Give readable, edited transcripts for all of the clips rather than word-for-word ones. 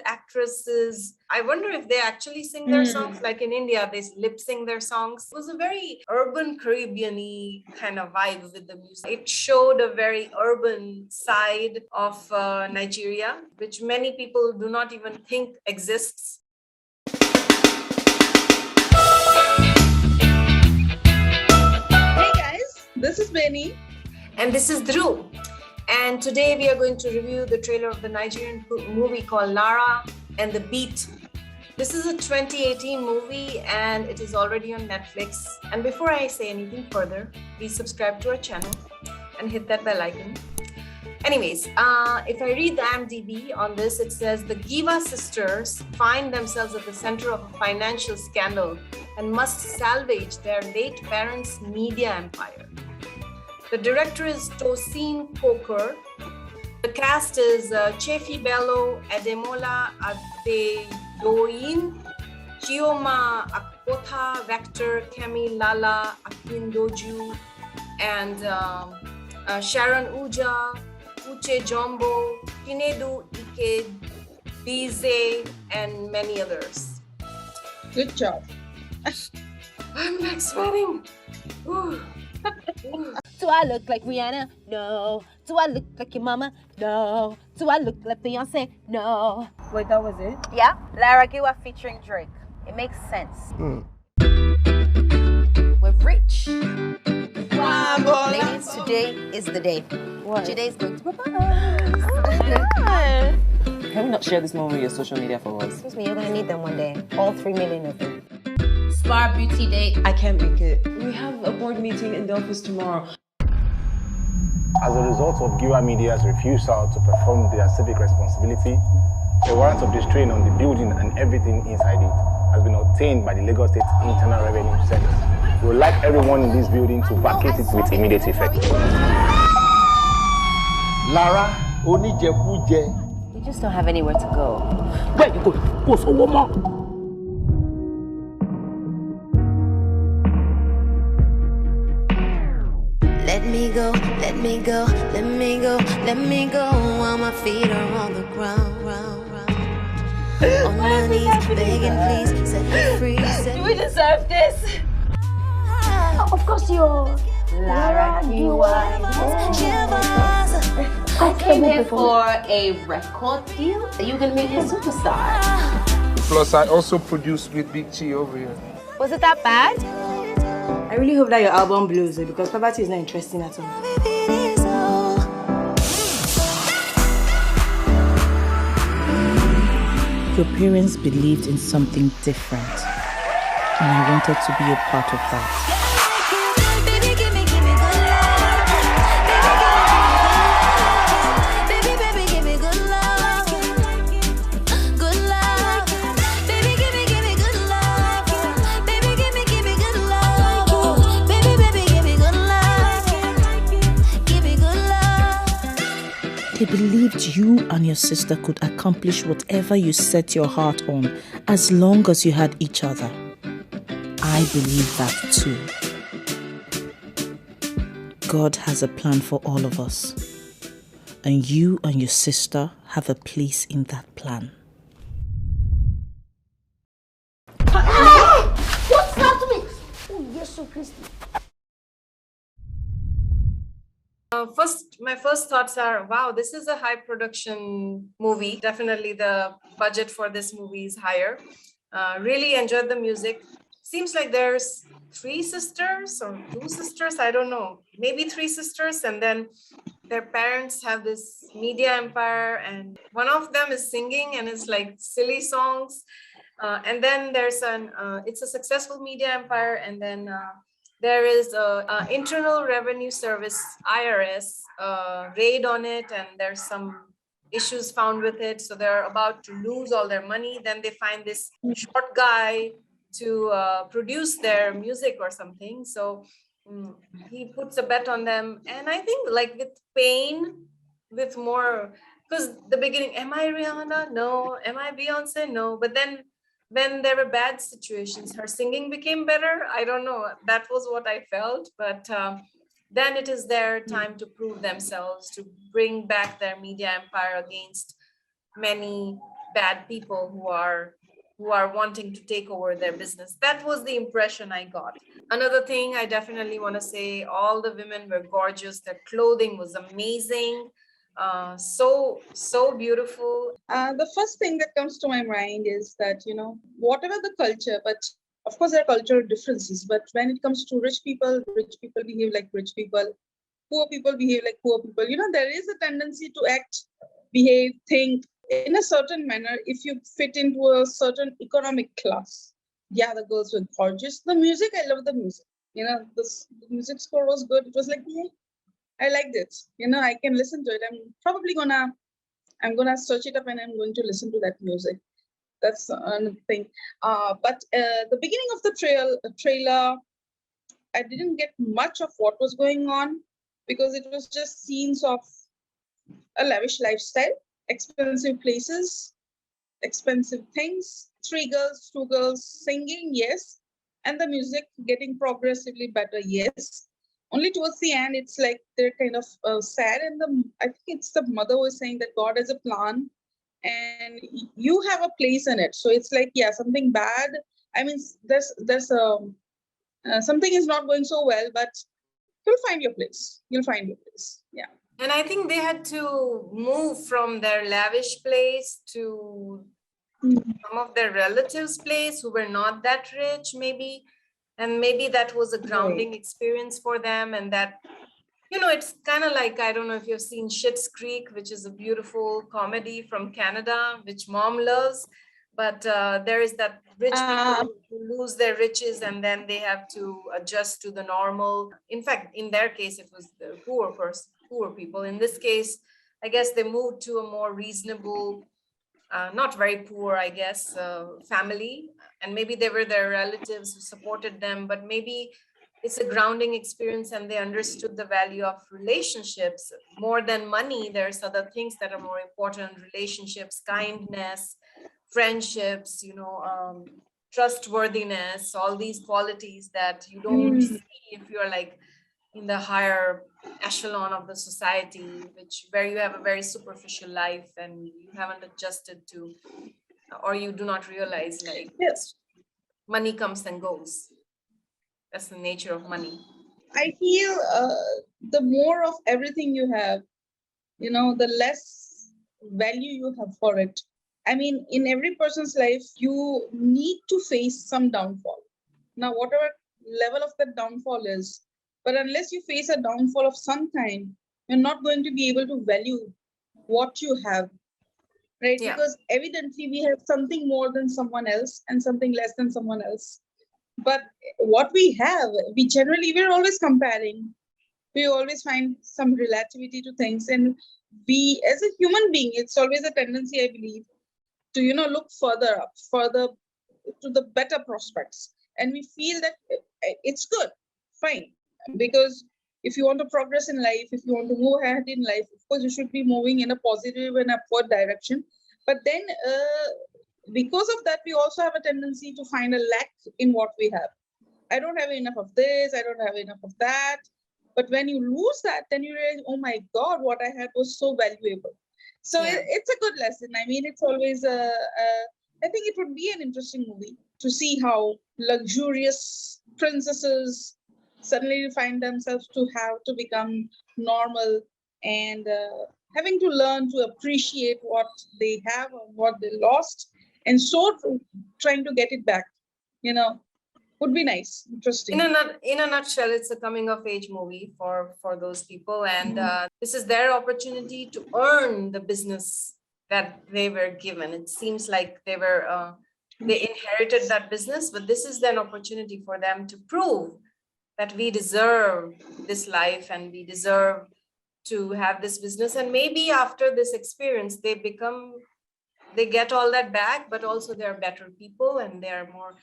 actresses, I wonder if they actually sing their songs. Like in India, they lip sing their songs. It was a very urban Caribbean-y kind of vibe with the music. It showed a very urban side of Nigeria, which many people do not even think exists. Hey guys, this is Benny. And this is Dhruv. And today we are going to review the trailer of the Nigerian movie called Lara and the Beat. This is a 2018 movie and it is already on Netflix. And before I say anything further, please subscribe to our channel and hit that bell icon. Anyways, if I read the IMDb on this, it says the Giwa Sisters find themselves at the center of a financial scandal and must salvage their late parents' media empire. The director is Tosin Coker. The cast is Shaffy Bello, Ademola Adedoyin, Chioma Akpotha, Vector, Kemi Lala, Akindoju, and Sharon Ooja, Uche Jombo, Kinedu Ike, Dize, and many others. Good job. I'm like sweating. Ooh. Do I look like Rihanna? No. Do I look like your mama? No. Do I look like Beyonce? No. Wait, that was it? Yeah, Lara Giwa featuring Drake. It makes sense. We're rich. Ladies, today is the day. What? Today's going to propose. Can we not share this moment with your social media followers? Excuse me, you're going to need them one day. All 3 million of them. Spar beauty day. I can't make it. We have a board meeting in the office tomorrow. As a result of Giwa Media's refusal to perform their civic responsibility, a warrant of restraint on the building and everything inside it has been obtained by the Lagos State Internal Revenue Service. We would like everyone in this building to vacate it with immediate effect. Lara, Onijekuje. We just don't have anywhere to go. Where you go? Go for woman. Let me go, let me go, let me go, let me go while my feet are on the ground. On my knees, begging please, set me free. Do we deserve this? Of course, you're Lara Giwa. I came here for a record deal. Are you gonna make me a superstar? Plus, I also produce with Big Chi over here. Was it that bad? I really hope that your album blows because poverty is not interesting at all. Your parents believed in something different, and I wanted to be a part of that. They believed you and your sister could accomplish whatever you set your heart on as long as you had each other. I believe that too. God has a plan for all of us, and you and your sister have a place in that plan. What's happening? Oh, yes, so Christy. My first thoughts are, wow, this is a high production movie. Definitely the budget for this movie is higher. Really enjoyed the music. Seems like there's 3 sisters or 2 sisters, I don't know, maybe 3 sisters, and then their parents have this media empire, and one of them is singing and it's like silly songs. And then there's it's a successful media empire, and then there is a Internal Revenue Service, IRS, raid on it, and there's some issues found with it. So they're about to lose all their money. Then they find this short guy to produce their music or something. So he puts a bet on them. And I think like with pain, with more, because the beginning, am I Rihanna? No. Am I Beyonce? No. But then when there were bad situations, her singing became better. I don't know. That was what I felt. But then it is their time to prove themselves, to bring back their media empire against many bad people who are wanting to take over their business. That was the impression I got. Another thing I definitely want to say, all the women were gorgeous. Their clothing was amazing. So beautiful. The first thing that comes to my mind is that, whatever the culture, but of course there are cultural differences, but when it comes to rich people behave like rich people behave like poor people. There is a tendency to act, behave, think in a certain manner if you fit into a certain economic class. Yeah, the girls were gorgeous. The music, I love the music. The music score was good. It was like, yeah, I liked it. I can listen to it. I'm gonna search it up and I'm going to listen to that music. That's another thing. But the beginning of the trailer, I didn't get much of what was going on because it was just scenes of a lavish lifestyle, expensive places, expensive things, 3 girls, 2 girls singing, yes, and the music getting progressively better, yes. Only towards the end, it's like they're kind of sad, and I think it's the mother was saying that God has a plan, and you have a place in it. So it's like, yeah, something bad. I mean, there's something is not going so well, but you'll find your place. You'll find your place. Yeah. And I think they had to move from their lavish place to some of their relatives' place who were not that rich, maybe. And maybe that was a grounding experience for them. And that, it's kind of like, I don't know if you've seen Schitt's Creek, which is a beautiful comedy from Canada, which mom loves. But there is that rich people who lose their riches and then they have to adjust to the normal. In fact, in their case, it was the poor people. In this case, I guess they moved to a more reasonable, not very poor, I guess, family. And maybe they were their relatives who supported them, but maybe it's a grounding experience and they understood the value of relationships more than money. There's other things that are more important: relationships, kindness, friendships, trustworthiness, all these qualities that you don't see if you're like in the higher echelon of the society, where you have a very superficial life and you haven't adjusted to, or you do not realize, like, yes, money comes and goes. That's the nature of money. I feel the more of everything you have, the less value you have for it. I mean, in every person's life, you need to face some downfall. Now, whatever level of that downfall is, but unless you face a downfall of some kind, you're not going to be able to value what you have, right? Yeah. Because evidently we have something more than someone else and something less than someone else. But what we have, we're always comparing. We always find some relativity to things. And we, as a human being, it's always a tendency, I believe, to, look further up, further to the better prospects. And we feel that it's good, fine. Because if you want to progress in life, if you want to move ahead in life, of course, you should be moving in a positive and upward direction. But then because of that, we also have a tendency to find a lack in what we have. I don't have enough of this, I don't have enough of that. But when you lose that, then you realize, oh my God, what I had was so valuable. So it's a good lesson. I mean, it's always I think it would be an interesting movie to see how luxurious princesses suddenly find themselves to have to become normal and having to learn to appreciate what they have or what they lost, and so trying to get it back, would be nice, interesting. In a nutshell, it's a coming of age movie for those people, and this is their opportunity to earn the business that they were given. It seems like they inherited that business, but this is an opportunity for them to prove that we deserve this life and we deserve to have this business. And maybe after this experience, they get all that back, but also they're better people and they're more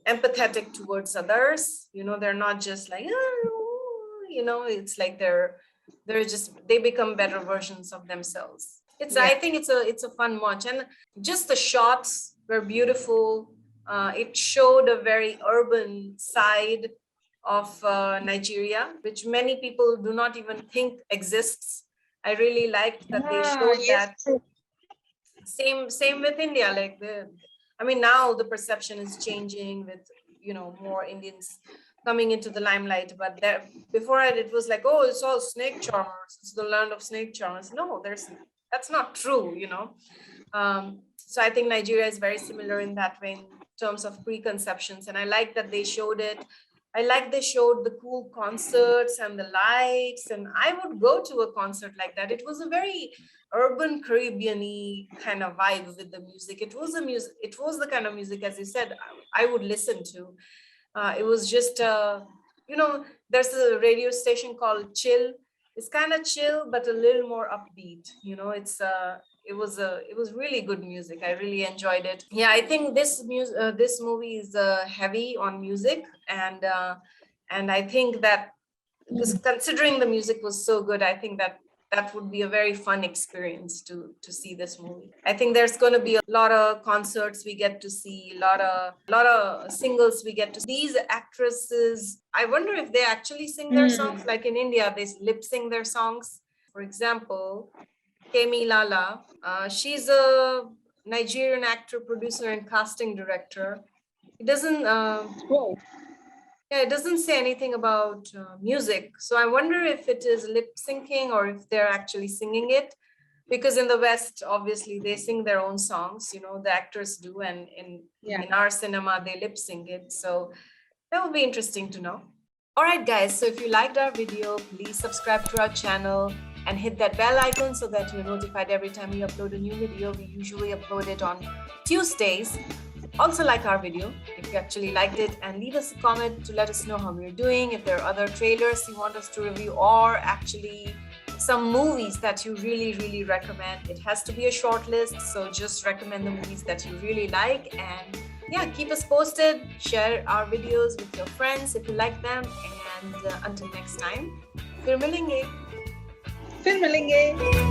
empathetic towards others. They're not just like, it's like they become better versions of themselves. I think it's a fun watch, and just the shots were beautiful. It showed a very urban side of Nigeria, which many people do not even think exists. I really liked that they showed that. Same with India. Like now the perception is changing with more Indians coming into the limelight. But before it was like, oh, it's all snake charmers. It's the land of snake charmers. No, that's not true. So I think Nigeria is very similar in that way in terms of preconceptions, and I like that they showed it. I like they showed the cool concerts and the lights, and I would go to a concert like that. It was a very urban Caribbean-y kind of vibe with the music. It was the kind of music, as you said, I would listen to. It was just there's a radio station called Chill. It's kind of chill but a little more upbeat. It was really good music. I really enjoyed it. Yeah, I think this movie is heavy on music, and I think that considering the music was so good, I think that would be a very fun experience to see this movie. I think there's going to be a lot of concerts we get to see, a lot of singles we get to see. These actresses, I wonder if they actually sing their songs. Like in India, they lip sing their songs. For example, Kemi Lala, she's a Nigerian actor, producer, and casting director. It doesn't it doesn't say anything about music. So I wonder if it is lip syncing or if they're actually singing it. Because in the West, obviously, they sing their own songs, the actors do. And in our cinema, they lip sync it. So that will be interesting to know. All right, guys. So if you liked our video, please subscribe to our channel and hit that bell icon so that you're notified every time we upload a new video. We usually upload it on Tuesdays. Also like our video if you actually liked it, and leave us a comment to let us know how we're doing, if there are other trailers you want us to review, or actually some movies that you really, really recommend. It has to be a short list, so just recommend the movies that you really like. And yeah, keep us posted, share our videos with your friends if you like them, and until next time, Fir milenge. Film मिलेंगे